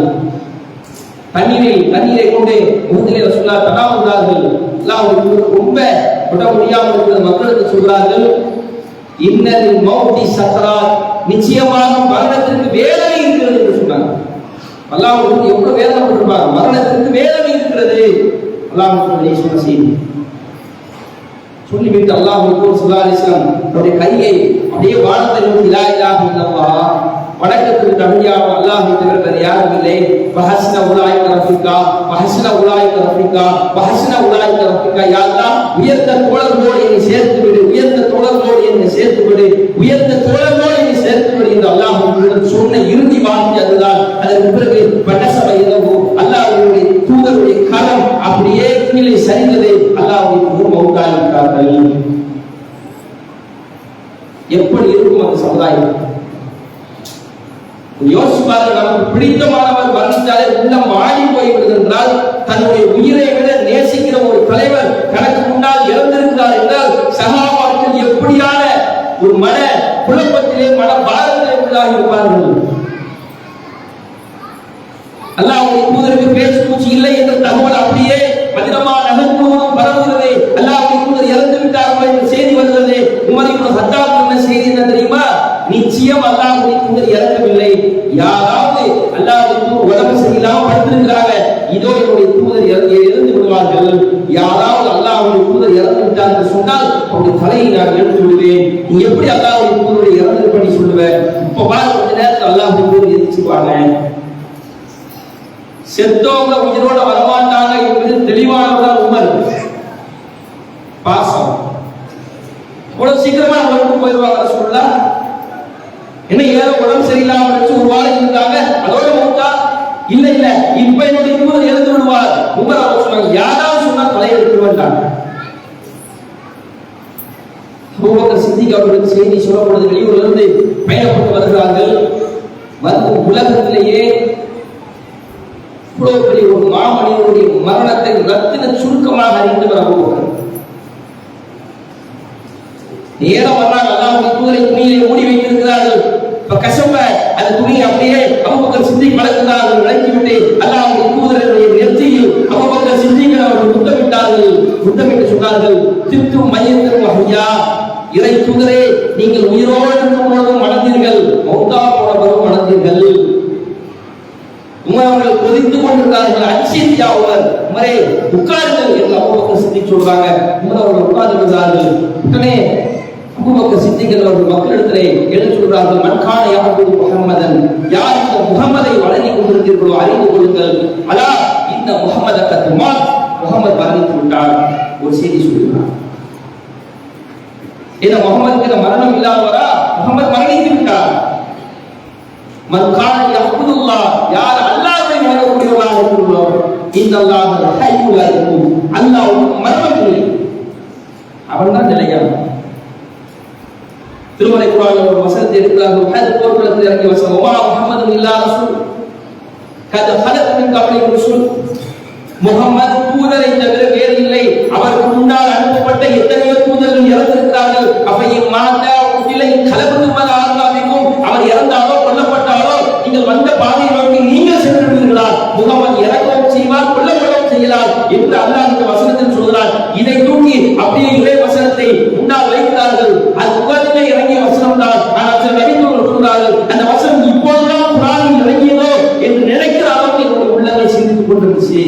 [SPEAKER 1] தண்ணீரை கொண்டு முகத்திலே ரசூலுல்லாஹ் தடாவுகிறார்கள். அல்லாஹ்வுடைய ரொம்ப உடம்பு முடியாமல் இருக்கிற மக்களுக்கு சொல்றார்கள், இன்னல் மௌதி சக்கராத், நிச்சயமாக மரணத்திற்கு வேதனை இருக்கிறது என்று சொன்னாங்க. அல்லாஹ்வுக்கு எவ்வளவு வேதனை கொடுப்பாங்க, மரணத்திற்கு வேதனை இருக்கிறது. அல்லாஹ்வுடைய சொன்ன செய்தி சொல்லிவிட்டு அல்லாஹ் ஸல்லல்லாஹு அலைஹி வஸல்லம் தன்னுடைய கையை அப்படியே வானத்தை நோக்கி லா இலாஹ இல்லல்லாஹ், வணக்கத்துக்கு தகுதியாக அல்லாஹ்வை தவிர வேறு யாரும் இல்லை. வஹஸ்ன உலாயிக ரஃபிகா, வஹஸ்ன உலாயிக ரஃபிகா, வஹஸ்ன உலாயிக ரஃபிகா. யா அல்லாஹ், உயர்ந்த தோழர்களோடு என்னை சேர்த்து விடு, உயர்ந்த தோழர்களோடு என்னை சேர்த்து விடு, உயர்ந்த தோழர்களோடு என்னை சேர்த்து விடு என்று அல்லாஹ் சொன்ன இறுதி வார்த்தை அதுதான். அதற்கு பிறகு பட்டசபை இரவு அல்லாஹ்வுடைய தூதருடைய கரம் அப்படியே கீழே சரிந்தது. அல்லாஹ்வுடைய தூதர் மௌத்தாகிவிட்டார்கள். எப்படி இருக்கும் அந்த சமுதாயம்? யோசிப்பார்கள். நமக்கு பிடித்தமானவர் மரணித்தாலே உள்ளம் வாடி போய்விடுகின்றால், தன்னுடைய உயிரை விட நேசிக்கிற ஒரு தலைவர் தனக்கு முன்னால் இறந்திருக்கிறார் என்றால் சஹாபாக்கள் எப்படியான ஒரு மன குழப்பத்திலே மன பாரத்திலே உள்ளாகி இருப்பார்கள். அல்லாஹ்வுடைய தூதருக்கு பேச்சு மூச்சு இல்லை என்ற தகவல் அப்படியே மதினமா நகர் முழுவதும் பரவுகிறது. அல்லாஹ்வுடைய தூதர் இறந்து விட்டார்கள் என்ற செய்தி வருகிறது. உமர் இப்னு கத்தாப் சொன்ன செய்தி என்ன தெரியுமா? நிச்சயம் அல்லாஹ்வுடைய தூதர் இறக்கவில்லை. யாராவது அல்லாஹ்வுடைய தூதர் உடம்பு சரியில்லாமல் படுத்திருக்கிறாங்க, இதோ என்னுடைய தூதர் இறந்து விடுவார்கள். யாராவது அல்லாஹ்வுடைய தூதர் இறந்து விட்டார் என்று சொன்னால் அவருடைய தலையை நான் எடுத்து விடுவேன். நீ எப்படி அல்லாஹ்வுடைய தூதருடைய இறந்து பண்ணி சொல்லுவேன்? இப்ப பாரு, கொஞ்ச நேரத்தில் அல்லாஹ்வுடைய தூதர் எதிர்த்துவாங்க. செத்தவங்க உயிரோட வரமா மாட்டாங்க என்பது தெளிவானதான் உமர். பாசம் அவ்வளவு சீக்கிரமா உடம்பு போயிடுவாங்க சொல்லலாம். என்ன ஏதோ உடம்பு சரியில்லாம இருந்துச்சு, ஒரு வாரம் இருந்தாங்க, அதோட மூத்தா இல்ல இல்ல இப்ப என்னுடைய தூதர் எழுந்து விடுவார். உமர் அவர் சொன்னாங்க, யாராவது சொன்னா தலையெடுத்து வேண்டாம். அபூபக்கர் சித்திக் அவர்களுக்கு செய்தி சொல்லப்படுது. வெளியூர்ல இருந்து பயணப்பட்டு வருகிறார்கள். வந்து உலகத்திலேயே இவ்வளவு பெரிய ஒரு மாமனிதனுடைய மரணத்தை ரத்தின சுருக்கமாக அறிந்தவர் அபூபக்கர். நேரம் வர்றாங்க, அல்லாஹ்வுடைய தூதரை துணியிலே மூடி வைத்திருக்கிறார்கள். இப்ப கசப்ப அந்த துணியை அப்படியே அபூபக்கர் சித்திக் வளர்க்கிறார்கள். விளக்கிவிட்டு அல்லாஹ்வுடைய தூதருடைய நெற்றியில் அபூபக்கர் சித்திக் அவர்கள் முத்தமிட்டார்கள். முத்தமிட்டு சொன்னார்கள், தித்து மையத்தின் வகையா, இறை தூதரே நீங்கள் உயிரோடு இருக்கும் பொழுதும் மணந்தீர்கள், மௌத்தா போன பிறகு மணந்தீர்கள். உமர் அவர்கள் கொதித்துக் கொண்டிருந்தார்கள். அச்சித்தியா உமர், உமரே உட்காருங்கள் என்று அபூபக்கர் சித்திக் சொல்றாங்க. உமர் அவர்கள் உட்கார்ந்திருந்தார்கள். உடனே அபூபக்கர் சித்திக் அவர்கள் மக்களிடத்திலே எழுந்து சொல்றார்கள், மன்கான யாபுது முஹம்மதன், யார் இந்த முஹம்மதை வணங்கி கொண்டிருக்கிறீர்களோ அறிந்து கொள்ளுங்கள், அலா இந்த முஹம்மத கத்துமா, முஹம்மது மரணித்து விட்டார். ஒரு செய்தி சொல்கிறார். ஏன்னா முஹம்மதுக்கு மரணம் இல்லாதவரா? முஹம்மது மரணித்து விட்டார். மன்கான யாபுதுல்லாஹ், யார் அல்லாஹ்வை வணங்கக்கூடியவராக இருக்கிறாரோ, இன்னல்லாஹ் ஹய்யுல் யகூம், அல்லாஹ் மரணம் இல்லை, அவன்தான் நிலையானவன். திருமலை குர்ஆனில் ஒரு வசனத்தை எடுக்கிறார்கள். ஹஜ் போர்க்களத்தில் இறங்கிய வசனம், வமா முஹம்மதுன் இல்லா ரசூல் கத் ஹலத் மின் கப்லிஹி ருசுல், முஹம்மது தூதரை தவிர வேறு இல்லை, அவருக்கு முன்னால் அனுப்பப்பட்ட எத்தனையோ தூதர்கள் இறந்திருக்கிறார்கள். அவையும் மாதா உதிலை கலபத்துமல ஆர்காமிக்கும், அவர் இறந்தாலோ கொல்லப்பட்டாலோ நீங்கள் வந்த பாதையை நோக்கி நீங்கள் சென்று விடுவீர்களா? முஹம்மது இறக்கவும் செய்வார், கொல்லப்படவும் செய்யலாம் என்று அல்லாஹ் இந்த வசனத்தில் சொல்கிறார். இதை தூக்கி அப்படியே இறை வசனத்தை முன்னால் வைக்கிறார்கள். அது உலகத்திலே இறங்கிய வசனம் தான். ஆனால் சில நபித்தோர்கள் சொல்கிறார்கள், அந்த வசனம் இப்போதுதான் குர்ஆனில் இறங்கியதோ என்று நினைக்கிற அளவுக்கு என்னுடைய உள்ளங்கள் சிந்தித்துக் கொண்டிருந்துச்சு.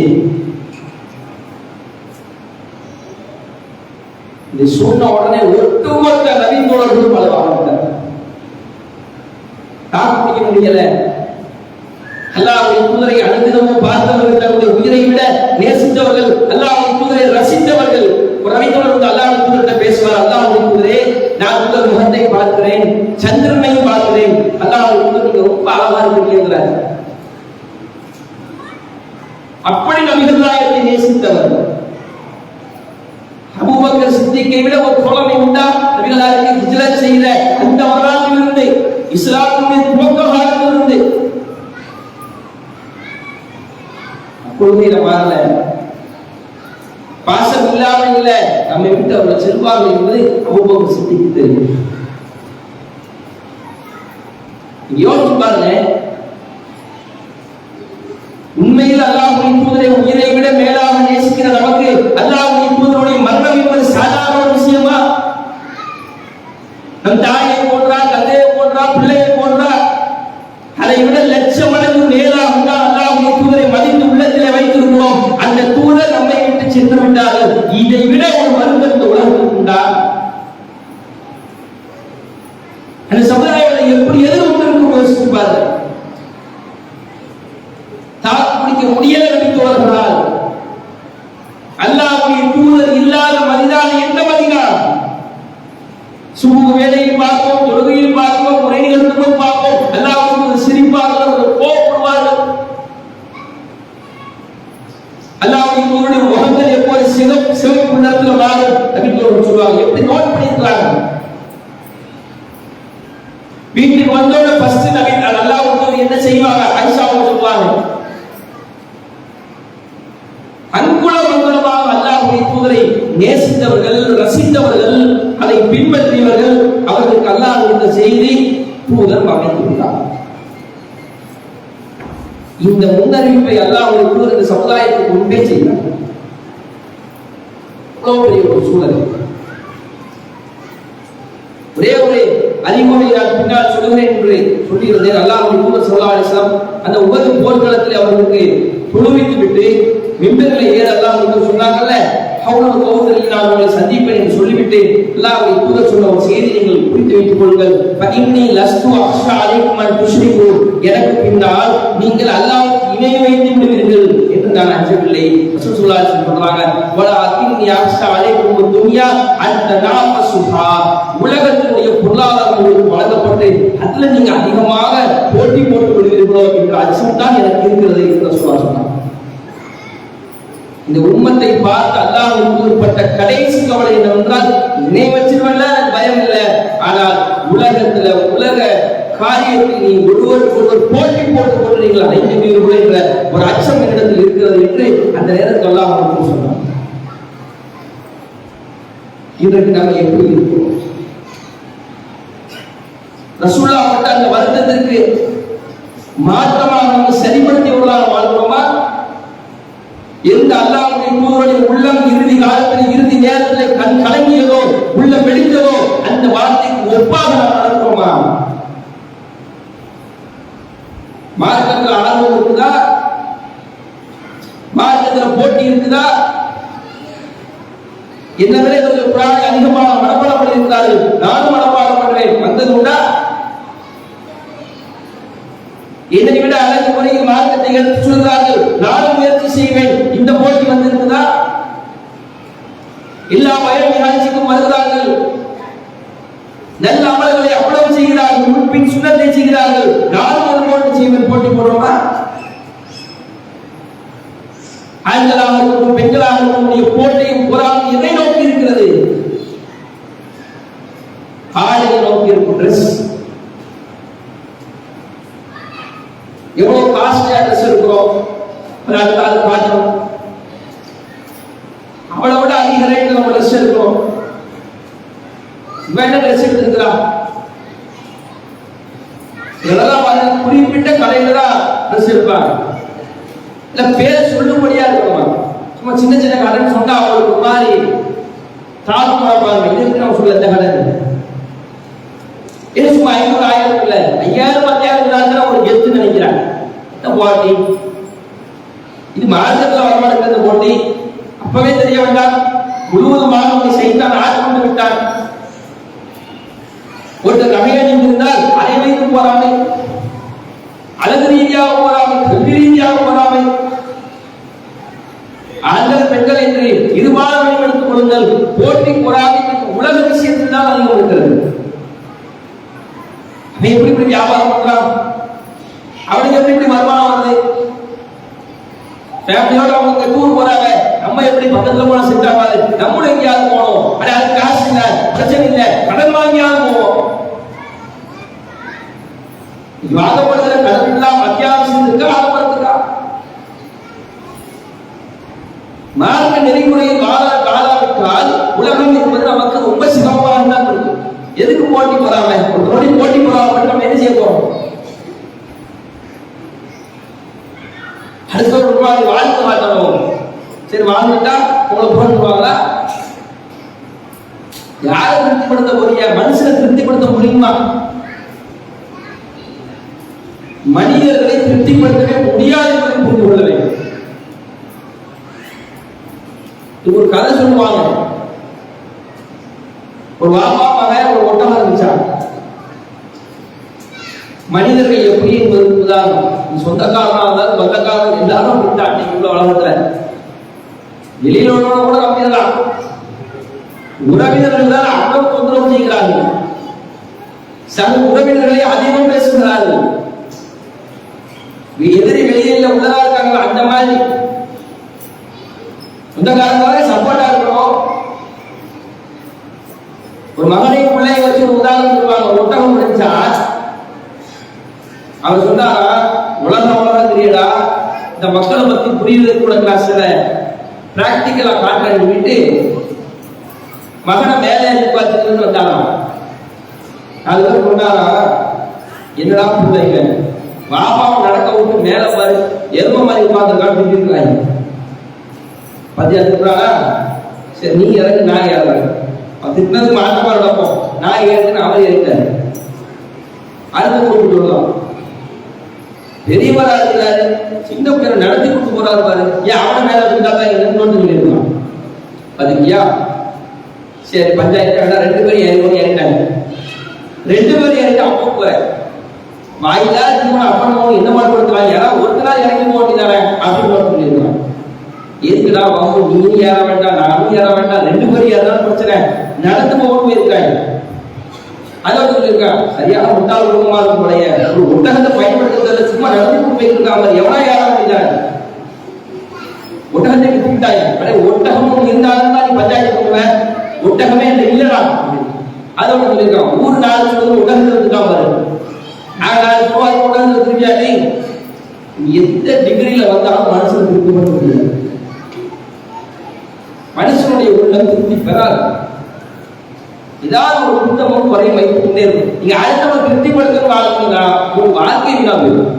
[SPEAKER 1] இது சொன்ன உடனே ஒட்டுமொத்த நபித்தோழர்களும் பலவாக தாக்கு பிடிக்க முடியல. அல்லாஹ்வுடைய தூதரை அனுதினமும் பார்த்தவர்கள், தன்னுடைய உயிரை விட நேசித்தவர்கள், அல்லாஹ்வுடைய தூதரை ரசித்தவர்கள். ஒரு நபித்தோழர் வந்து அல்லாஹ்வுடைய தூதர்கிட்ட பேசுவார், அல்லாஹ்வுடைய தூதரே நான் உங்கள் முகத்தை பார்க்கிறேன், சந்திரனையும் பார்க்கிறேன், அல்லாஹ்வுடைய தூதர் நீங்க ரொம்ப அழகா இருக்கிறீங்கிறார். அப்படி நபிகள் நாயகத்தை நேசித்தவர். அபூபக்கர் சித்திக்கை விட ஒரு தோழமை உண்டா? நபிகள் நாயகம் ஹிஜ்ரத் செய்த அந்த வரலாற்றிலிருந்து, இஸ்லாமுடைய துவக்க காலத்திலிருந்து கொள்கையில மாறல, பாசம் இல்லாம இல்ல, நம்மை விட்டு அவர்கள் செல்வார்கள் என்பது அபூபக்கர் சித்திக்கு தெரியும். யோசிச்சு பாருங்க, உண்மையில் அல்லாஹ்வுடைய தூதரை உயிரை விட மேலாக நேசிக்கிற நமக்கு அல்லாஹ்வுடைய தூதருடைய மரணம் என்பது சாதாரண விஷயமா? நம் தாயை போன்றா, தந்தையை போன்றா, பிள்ளையை போன்றா, அதை விட லட்சம் மடங்கு மேலாக அல்லாஹ்வுடைய தூதரை மதித்து உள்ளத்திலே வைத்திருக்கிறோம். அந்த தூதர் நம்மை விட்டு சென்று விட்டார்கள். இதை விட ஒரு வருத்தம் இந்த உலகத்துக்கு உண்டா? அந்த சமுதாயத்தை எப்படி எதிர்கொண்டிருக்கும் யோசித்து பாருங்க. தாக்கு பிடிக்க முடியல நபித்தோழர்களால். அல்லாஹ்வுடைய தூதர் இல்லாத மதினான எந்த மதினா? சுபுஹ் வேளையில் பார்ப்போம், தொழுகையில் பார்ப்போம், உரை நிகழ்த்தும் பார்ப்போம், அல்லாஹ்வுக்கு சிரிப்பார்கள், கோபப்படுவார்கள். அல்லாஹ்வுடைய தூதருடைய முகங்கள் எப்போது சிவப்பு நிறத்தில் மாறும் நபித்தோழர்கள் சொல்லுவாங்க. எப்படி நோட் பண்ணியிருக்கிறாங்க? வீட்டுக்கு வந்தோட ஃபர்ஸ்ட் நபி அல்லாஹ்வுடைய தூதர் என்ன செய்வாங்க? ஆயிஷாவை சொல்லுவாங்க, அன்புள்ள மங்களமாக அல்லாஹ்வுடைய தூதரை நேசித்தவர்கள், ரசித்தவர்கள், அதை பின்பற்றியவர்கள், அவர்களுக்கு அல்லாஹ் இந்த செய்தி தூதர் மறைத்து விட்டார். இந்த முன்னறிவிப்பை அல்லாஹ்வுடைய தூதர் இந்த சமுதாயத்துக்கு முன்பே செய்தார். ஒரு சூழல் ஒரே ஒரு அறிமுறை நான் பின்னால் சொல்லுகிறேன் என்று சொல்லியிருந்தேன். அல்லாஹ்வுடைய தூதர் ஸல்லல்லாஹு அலைஹி வஸல்லம் அந்த உஹது போர்க்களத்தில் அவர்களுக்கு தொழுவித்து விட்டு மிம்பரில் ஏற அல்லாஹ் சொன்னாங்கல்ல, ஹவுலுல் கௌசரில் நான் உங்களை சந்திப்பேன் என்று சொல்லிவிட்டு அல்லாஹ்வுடைய தூதர் சொன்ன ஒரு செய்தி நீங்கள் குறித்து வைத்துக் கொள்ளுங்கள். ஃபஇன்னி லஸ்து அக்ஷா அலைக்கும் அன் துஷ்ரிகு, எனக்கு பின்னால் நீங்கள் அல்லாஹ்வுக்கு இணை வைத்து விடுவீர்கள் என்று நான் அஞ்சவில்லை. ரசூல் ஸல்லல்லாஹு அலைஹி வஸல்லம் சொல்றாங்க, வலக்கின்னி அக்ஷா அலைக்கும் துன்யா அன் தனாஃபஸுஹா, உலகத்தினுடைய பொருளாதாரம் உங்களுக்கு வழங்கப்பட்டு அதுல நீங்க அதிகமாக போட்டி போட்டுக் கொள்வீர்களோ என்ற அச்சம் தான் எனக்கு இருக்கிறது என்று ரசூலுல்லாஹ் சொன்னாங்க. இந்த உம்மத்தை பார்த்து அல்லாஹ்வுக்கு கூறப்பட்ட கடைசி கவலை என்னவென்றால், இணை வச்சிருவல்ல பயம் இல்லை, ஆனால் உலகத்துல உலக காரியத்தில் நீ ஒருவர் போட்டி போட்டுக் கொண்டு நீங்கள் அடைந்துவீர்களோ என்ற ஒரு அச்சம் என்னிடத்தில் இருக்கிறது என்று அந்த நேரத்தில் அல்லாஹ் அவருக்கு சொன்னார். இன்றைக்கு நாங்கள் எப்படி இருக்கிறோம்? ரசூலுல்லாஹ் பட்ட அந்த வருத்தத்திற்கு மாற்றமாக நம்ம சரிபடுத்தியவர்களாக வாழ்கிறோமா? எந்த அல்லாஹ்வுடைய தூதருடைய உள்ளம் இறுதி காலத்தில் இறுதி நேரத்தில் கண் கலங்கியதோ உள்ளம் வெடித்ததோ அந்த வார்த்தைக்கு ஒப்பாக நாம் நடக்கிறோமா? மார்க்கத்தில் அனுபவம் இருக்குதா? மார்க்கத்தில் போட்டி இருக்குதா? என்ன விட இவர்கள் குர்ஆனை அதிகமாக மனப்பாடம் பண்ணியிருக்கிறார்கள், நானும் மனப்பாடம் பண்ணுவேன், வந்தது உண்டா? என்னை விட அழகு முறையில் மார்க்கத்தை எடுத்து சொல்கிறார்கள், நானும் முயற்சி செய்வேன், இந்த போட்டி வந்திருக்குதா? எல்லா பயம் நிகழ்ச்சிக்கும் வருகிறார்கள், நல்ல அமல்களை அவ்வளவு செய்கிறார்கள், முன்பின் சுண்ணத்தை செய்கிறார்கள், நானும் ஒரு போட்டி செய்வேன், போட்டி போடுறோமா? ஆண்களாக இருக்கட்டும் பெண்களாக இருக்கட்டும் போட்டியும் பொறாமையும் எதை நோக்கி இருக்கிறது? ஆடையை நோக்கி இருக்கும். ட்ரெஸ் எவ்வளவு காஸ்ட்லியா ட்ரெஸ் இருக்கிறோம், அது பார்க்கணும். அவளை விட அதிக ரேட்ல நம்ம ட்ரெஸ் இருக்கிறோம். வேணா ட்ரெஸ் எடுத்துக்கிறான், இதெல்லாம் பாருங்க, குறிப்பிட்ட கடையில தான் ட்ரெஸ் எடுப்பாங்க. இல்ல பேர் சொல்லும்படியா இருக்கணும். சும்மா சின்ன சின்ன கடைன்னு சொன்னா அவங்களுக்கு ஒரு மாதிரி தாழ்வு பார்ப்பாங்க. இதுக்கு நம்ம சொல்ல எந்த கடை இது சும்மா 500 1000 இல்ல 5000 10000 ஒரு கெத்து நினைக்கிறாங்க. போட்டி இது மார்க்கத்தில் வரமாட்டேங்கிற போட்டி அப்பவே தெரிய வேண்டாம். முழுவதுமாக உங்களை சைத்தான் ஆட்கொண்டு விட்டான். ஒருத்தர் நகையணி இருந்தால் அதை வைத்து போறாமை, அழகு ரீதியாக போறாமை, கல்வி ரீதியாக போறாமை, ஆண்கள் பெண்கள் என்று இருபால வெளிப்படுத்திக் கொள்ளுங்கள். போட்டி பொறாமை உலக விஷயத்தில் தான் அதிகம் இருக்கிறது. எப்படி இப்படி வியாபாரம் பண்றான், அவனுக்கு எப்படி வருமானம் வருது, ஃபேமிலியோட அவங்க டூர் போறாங்க, நம்ம எப்படி பக்கத்துல போன செட் ஆகாது, நம்மளும் எங்கேயாவது போகணும், அட அது காசு இல்ல பிரச்சனை இல்ல கடன் வாங்கியாவது போவோம். வாதப்படுகிற கடன் எல்லாம் அத்தியாவசியத்துக்கு ஆரம்பத்துக்கா மார்க்க நெறிமுறையில் வாழாவிட்டால் உலகம் என்பது நமக்கு ரொம்ப சிரமமாக தான் இருக்கும். எதுக்கு போட்டி போறாம போட்டி போறாம நம்ம என்ன செய்ய போறோம்? அடுத்த ஒரு ரூபாய் வாழ்க்கை மாற்றணும். சரி வாழ்ந்துட்டா உங்களை போட்டுருவாங்களா? யாரை திருப்திப்படுத்த போறீங்க? மனுஷனை திருப்திப்படுத்த முடியுமா? மனிதர்களை திருப்திப்படுத்தவே முடியாது என்பதை புரிந்து கொள்ள வேண்டும். ஒரு கதை சொல்லுவாங்க. ஒரு வாப்பா மகன் ஒரு ஒட்டகம் இருந்துச்சான். மனிதர்கள் எப்படி என்பது உதாரணம். சொந்தக்காரனா இருந்தாலும் சொந்தக்காரன் எல்லாரும் விட்டாட்டி உள்ள வளர்த்துல வெளியில உள்ளவங்க கூட நம்பிடலாம். உறவினர்கள் தான் அவ்வளவு தொந்தரவு செய்கிறார்கள். சக உறவினர்களை அதிகம் பேசுகிறார்கள். எதிரி வெளியில உள்ளதா இருக்காங்களா அந்த மாதிரி சொந்தக்காரங்களே சப்போர்ட்டா இருக்கணும். ஒரு மகனை பிள்ளைய வச்சு ஒரு உதாரணம் சொல்லுவாங்க. ஒட்டகம் முடிச்சா அவர் சொன்னாரா, உலகம் தெரியடா, இந்த மக்களை பத்தி புரியுறது கூட கிளாஸ்ல பிராக்டிக்கலா காட்டுறேன்னு விட்டு மகனை மேலே பார்த்துட்டு வந்தாராம். அதுதான் சொன்னாரா, என்னடா பிள்ளைங்க பாப்பாவை நடக்க விட்டு மேல பாரு எரும மாதிரி உட்கார்ந்து இருக்கிறாங்க பத்தியா திட்டுறாரா? சரி நீ இறங்கு நான் ஏறுறேன். திட்டினதுக்கு மாற்றமா நடப்போம். நான் ஏறுன்னு அவர் ஏறிட்டாரு. அடுத்து கூப்பிட்டு சொல்லலாம். பெரியவரா இருக்கிறாரு, சின்ன பேரை நடத்தி கொடுத்து போறாரு பாரு, ஏன் அவனை மேல இருந்தா தான் என்னன்னு சொல்லியிருக்கான். அதுக்கியா சரி பஞ்சாயத்து 2 பேரும் ஏறிட்டாங்க. 2 பேரும் ஏறிட்டு அப்போ போற வாயிலா திரும்ப அப்பனும் என்ன மாதிரி கொடுத்துறாங்க. யாராவது ஒருத்தரா இறங்கி போட்டிதானே அப்படின்னு சொல்லியிருக்காங்க. எதுக்குடா வாங்க, நீயும் ஏற வேண்டாம் நானும் ஏற வேண்டாம், 2 பேரும் ஏறாலும் பிரச்சனை, நடந்து போகணும் போயிருக்காங்க. அதாவது இருக்கா சரியான முட்டாள் குடும்பமா இருக்கும் போலயே. ஒரு ஒட்டகத்தை பயன்படுத்துறதுல சும்மா நடந்து போயிருக்காங்க, எவனா ஏற வேண்டியதான். ஒட்டகத்தை கூப்பிட்டாங்க, ஒட்டகமும் இருந்தாலும் தான் நீ பஞ்சாயத்து பண்ணுவேன், ஒட்டகமே இல்லடா அதோட சொல்லியிருக்கான். ஊர் 4 சொல்லுங்க ஒட்டகத்தை எடுத்துக்காம பாரு, 4 ரூபாய் ஒட்டகத்தை எடுத்துக்கியா நீ எந்த டிகிரியில வந்தாலும் மனுஷன் திருப்தி பண்ண முடியாது. மனுஷனுடைய உள்ளம் திருப்தி பெறாது. ஏதாவது ஒரு குற்றமும் குறையும் வைத்துக் கொண்டே இருக்கும். நீங்க அடுத்தவங்க திருப்திப்படுத்த வாழ்க்கீங்கன்னா ஒரு வாழ்க்கை வீணா போயிடும்.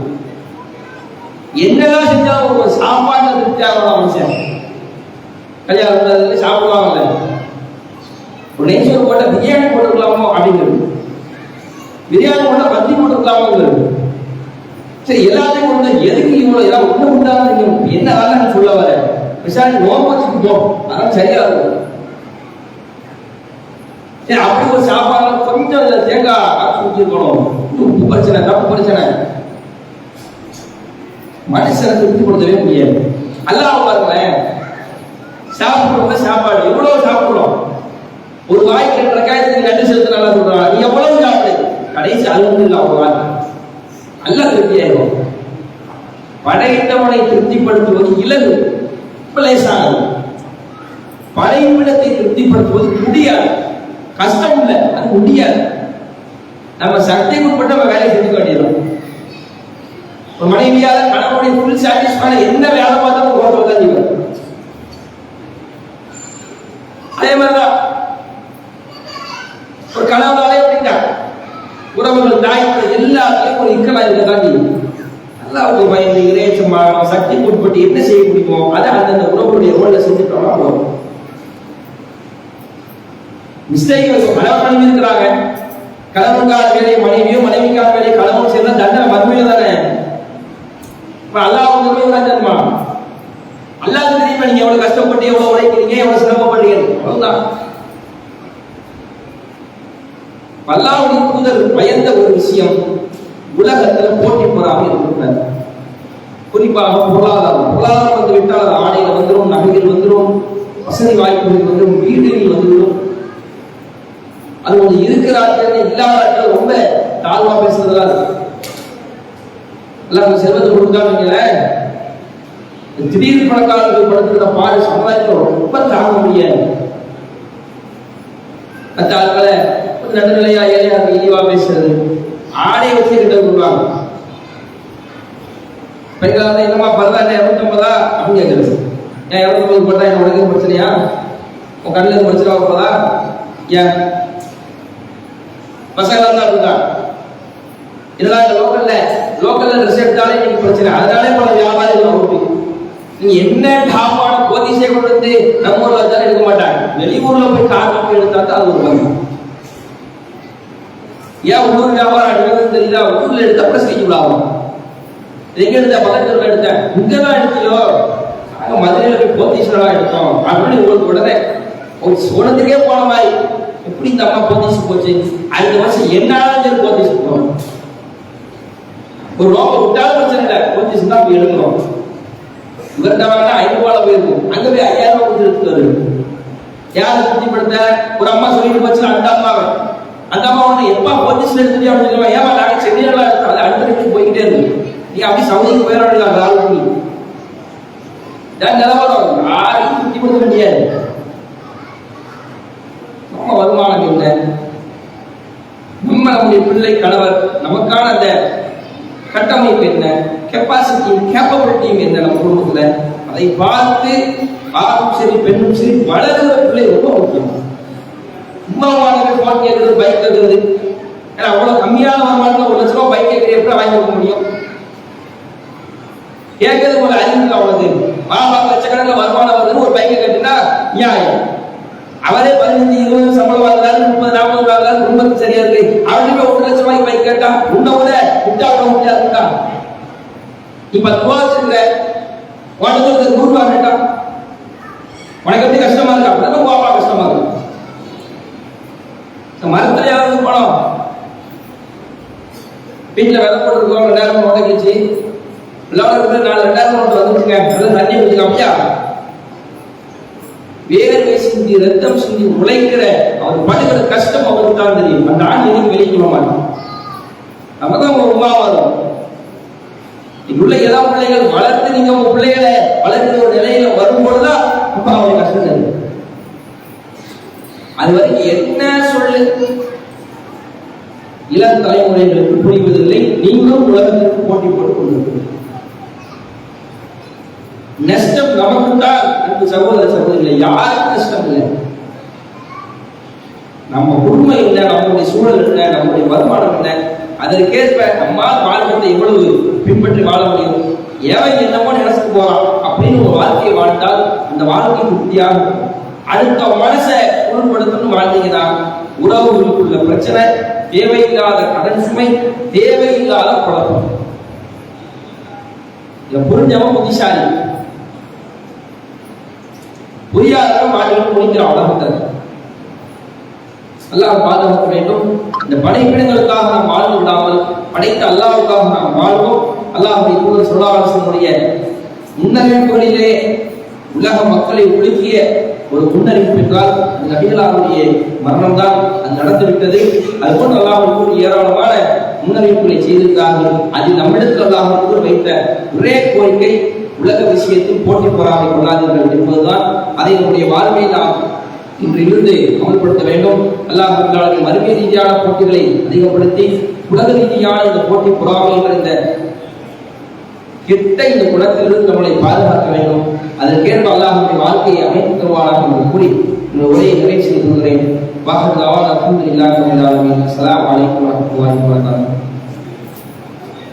[SPEAKER 1] என்னதான் செஞ்சாலும் ஒரு சாப்பாட்டுல திருப்தி ஆகணும். மனுஷன் கல்யாணம் சாப்பிடுவாங்கல்ல, ஒரு நெய்ச்சோறு போட்ட பிரியாணி போட்டுக்கலாமோ அப்படிங்கிறது, பிரியாணி போட்ட பத்தி போட்டுக்கலாமோங்கிறது. சரி எல்லாத்தையும் கொண்டு எதுக்கு இவ்வளவு ஏதாவது ஒண்ணு உண்டாங்க என்ன வேலை சொல்ல வர விசாரணை நோக்கம் வச்சுக்கிட்டோம், அதனால சரியா இருக்கும். சரி அப்படி ஒரு சாப்பாடு கொஞ்சம் தேங்காய் ஊற்றிருக்கணும், உப்பு பிரச்சனை தப்பு பிரச்சனை, மனுஷனை திருப்திப்படுத்தவே முடியாது. அல்லாஹ் பாருங்களேன், சாப்பிடுறவங்க சாப்பாடு எவ்வளவு சாப்பிடுறோம், ஒரு வாய்க்கு 2 ரக்காயத்துக்கு நன்றி செலுத்த நல்லா சொல்றாங்க, நீ எவ்வளவு சாப்பிடு கடைசி அல்ஹம்துலில்லாஹ் ஒரு வாய் அல்லாஹ் திருப்தியாயிரும். படைத்தவனை திருப்திப்படுத்துவது இலகு, லேசானது. படைப்பிடத்தை திருப்திப்படுத்துவது முடியாது, கஷ்டம் இல்லை, அது முடியாது. நம்ம சக்திக்கு உட்பட்டு நம்ம வேலையை செஞ்சுக்க வேண்டியது. ஒரு மனைவியால கணவனுடைய ஃபுல் சாட்டிஸ்ஃபை என்ன வேலை பார்த்தாலும் கோபம் தான் செய்வார். அதே மாதிரிதான் ஒரு கணவனாலே அப்படின்னா உறவுகள் தாய்கள் எல்லாத்தையும் ஒரு இக்கலா இருக்கதான் செய்யும். அல்லாஹ்வுக்கு பயந்து இறைச்சமா சக்திக்கு உட்பட்டு என்ன செய்ய முடியுமோ அதை அந்தந்த உறவுடைய ரோல்ல செஞ்சுட்டோம்னா போதும். மிஸ்டேக் கணவன் மனைவி இருக்கிறாங்க, கணவனுக்கான வேலை மனைவியோ மனைவிக்கான வேலை கணவன் சேர்ந்தா தண்டனை மறுமையில தானே. இப்ப அல்லாஹ் தருமா அல்லாஹ் தெரியுமா நீங்க எவ்வளவு கஷ்டப்பட்டு எவ்வளவு உழைக்கிறீங்க எவ்வளவு சிரமப்படுறீங்க, அவ்வளவுதான். அல்லாஹ்வுடைய தூதர் பயந்த ஒரு விஷயம் உலகத்துல போட்டி பொறாமை இருக்கிறார். குறிப்பாக பொருளாதாரம் வந்து விட்டால் அது ஆடையில வந்துடும், நகைகள் வந்துடும், வசதி வாய்ப்புகள் வந்துடும், வீடுகள் வந்துவிடும். அது ஒன்று இருக்கிறார்கள் இல்லாத ரொம்ப தாழ்வா பேசுறதா இருக்கு. எல்லாம் செல்வத்தை கொடுத்தாங்க, திடீர் பணக்காரர்கள் படுத்துக்கிற பாடு சமுதாயத்தில் ரொம்ப தாங்க முடியாது. அந்த ஆட்களை நடுநிலையா ஏழையா இழிவா பேசுறது, ஆடையை வச்சு கிட்ட கொடுப்பாங்க. பெண்களாக என்னமா பரதா 250 அப்படின்னு கேட்கறது. ஏன் 250 போட்டா என்ன உனக்கு பிரச்சனையா, உன் கண்ணில் இருந்து பிரச்சனை போதா, ஏன் பசங்க தான் அப்படின்னா இதெல்லாம் இந்த லோக்கல்ல ட்ரெஸ் எடுத்தாலே நீங்க பிரச்சனை. அதனாலே பல வியாபாரிகள் ஓட்டு நீங்க என்ன டாப்பான போதிசை கொண்டு வந்து நம்ம ஊர்ல வச்சாலும் எடுக்க மாட்டாங்க, வெளியூர்ல போய் காரணம் எடுத்தா தான் அது ஒரு வகை. ஏன் உள்ளூர் வியாபாரம் எடுக்கிறது தெரியுதா, ஊர்ல எடுத்த அப்புறம் செய்ய விடாகும். எங்க எடுத்த பக்கத்துல எடுத்தேன், இங்கதான் எடுத்தியோ நாங்க மதுரையில போய் போத்தீஸ்வரா எடுத்தோம் அப்படின்னு உங்களுக்கு உடனே ஒரு சோனத்துக்கே போன மாதிரி எப்படி இந்த அம்மா போத்தீஸ் போச்சு, அடுத்த வருஷம் என்னாலும் சரி போத்தீஸ் போகணும். ஒரு ரோப விட்டாலும் பிரச்சனை இல்லை, போத்தீஸ் தான் போய் எடுக்கணும். இவர்கிட்ட வாங்கினா 5 ரூபாய் போயிருக்கும், அங்க போய் 5000 ரூபாய் கொடுத்து எடுத்துக்காரு. யாரை திருப்திப்படுத்த ஒரு அம்மா சொல்லிட்டு போச்சு, அந்த அம்மா வந்து எப்பா போத்தீஸ்ல எடுத்துட்டு அப்படின்னு சொல்லுவாங்க. ஏமா நாங்க சென்னையில அது அடுத்த போய்கிட்டே இருக்கு, நீ அப்படி சவுதிக்கு போயிட வேண்டியது ஆள் நிலவரம் யாரையும் திருப்திப்படுத்த முடியாது. நம்ம வருமானம் என்ன, நம்முடைய பிள்ளை கணவர் நமக்கான அந்த கட்டமைப்பு என்ன, கெப்பாசிட்டியும் கேப்பபிலிட்டியும் என்ன நம்ம குடும்பத்துல, அதை பார்த்து ஆணும் சரி பெண்ணும் சரி வளர்கிற பிள்ளை ரொம்ப முக்கியம். உண்மையான போன் கேட்கறது, பைக் கேட்கறது, ஏன்னா அவ்வளவு கம்மியான வருமானத்துல 1 லட்ச ரூபாய் பைக் கேட்கறது எப்படி வாங்கி கொடுக்க முடியும்? கேட்கறது ஒரு அறிவு அவ்வளவு 4 லட்சக்கணக்கில் வருமானம் வருதுன்னு ஒரு பைக்கை கேட்டுனா நியாயம். அவரே 15-20 சம்பளம் வாங்குறாரு, 30-40 வாங்குறாரு, குடும்பத்துக்கு சரியா இருக்கு. அவருமே 1 லட்சம் ரூபாய்க்கு பைக் கேட்டா உன்னை விட விட்டா முடியாதுட்டா. நீ 10 ரூபா வச்சிருக்க, உனக்கு 100 ரூபாய் கேட்டா உனக்கு எப்படி கஷ்டமா இருக்கா? அப்படின்னா கோபா கஷ்டமா இருக்கு. மரத்துலயாவது பணம் வீட்டுல விலை போட்டுருக்கோம், 2000 நோட்டை கிச்சு விளையாடுறது 4 2000 நோட்டு வந்துருங்க, நல்லா தண்ணி ஊற்றி அப்படியா வேர்வை சிந்தி ரத்தம் சிந்தி உழைக்கிற அவர் படுகிற கஷ்டம் அவருக்கு தான் தெரியும். அந்த ஆண் எதுவும் வெளிக்கொள்ள மாட்டான். நம்ம தான் ஒரு உமா வரும். இங்குள்ள எல்லா பிள்ளைகள் வளர்த்து நீங்க உங்க பிள்ளைகளை வளர்க்கிற ஒரு நிலையில வரும்பொழுதுதான் அப்பா அவருக்கு கஷ்டம் தெரியும். அது வரைக்கும் என்ன சொல்லு இளம் தலைமுறைகளுக்கு புரிவதில்லை. நீங்களும் உலகத்திற்கு போட்டி போட்டுக் கொண்டிருக்கிறீர்கள். நஷ்டம் நமக்கு தான் என்று சகோதர சகோதரிகளை யாருக்கும் நஷ்டம் இல்லை. நம்ம உண்மை என்ன, நம்முடைய சூழல் என்ன, நம்முடைய வருமானம் என்ன, அதற்கேற்ப நம்மால் வாழ்க்கை எவ்வளவு பின்பற்றி வாழ முடியும். ஏன் என்னமோ நினைச்சுட்டு போறான் அப்படின்னு ஒரு வாழ்க்கையை வாழ்ந்தால் அந்த வாழ்க்கை திருப்தியாக இருக்கும். அடுத்த மனசை உருப்படுத்தணும் வாழ்ந்தீங்கன்னா உறவுகளுக்குள்ள பிரச்சனை, தேவையில்லாத கடன் சுமை, தேவையில்லாத குழப்பம். இதை புரிஞ்சவன் புத்திசாலி, புரியாதவன் வாழ்க்கை முடிக்கிற உலகத்தை அல்லாஹ் பாதுகாக்க வேண்டும். இந்த படைப்பிடங்களுக்காக நாம் வாழ்ந்து விடாமல் படைத்த அல்லாஹ்வுக்காக நாம் வாழ்வோம். அல்லாஹ்வுடைய தூதர் ஸல்லல்லாஹு அலைஹி வஸல்லம் முன்னறிவிப்புகளிலே உலக மக்களை ஒழுக்கிய ஒரு முன்னறிவிப்பு என்றால் நபிகளாருடைய மரணம் தான். அது நடந்துவிட்டது. அதுபோன்று அல்லாஹ்வுக்கு ஏராளமான முன்னறிவிப்புகளை செய்திருக்கிறார்கள். அதில் நம்மிடத்தில் அல்லாஹ்வுக்கு வைத்த ஒரே கோரிக்கை உலக விஷயத்தில் போட்டி பொறாமை கொள்ளாதீர்கள் என்பதுதான். அதை நம்முடைய வாழ்வில் நாம் இன்று இருந்து அமல்படுத்த வேண்டும். அல்லாஹ் மறுமை ரீதியான போட்டிகளை அதிகப்படுத்தி உலக ரீதியான இந்த போட்டி பொறாமை என்ற இந்த கெட்ட இந்த குணத்திலிருந்து நம்மளை பாதுகாக்க வேண்டும். அதற்கேற்ப அல்லாஹ்வுடைய வாழ்க்கையை அமைத்து தருவானாக என்று கூறி இந்த உரையை நிறைவு செய்து கொள்கிறேன். வாஹர் தாவானா அல்ஹம்துலில்லாஹி ரப்பில் ஆலமீன். அஸ்ஸலாமு அலைக்கும் வரஹ்மத்துல்லாஹி வபரகாத்துஹு.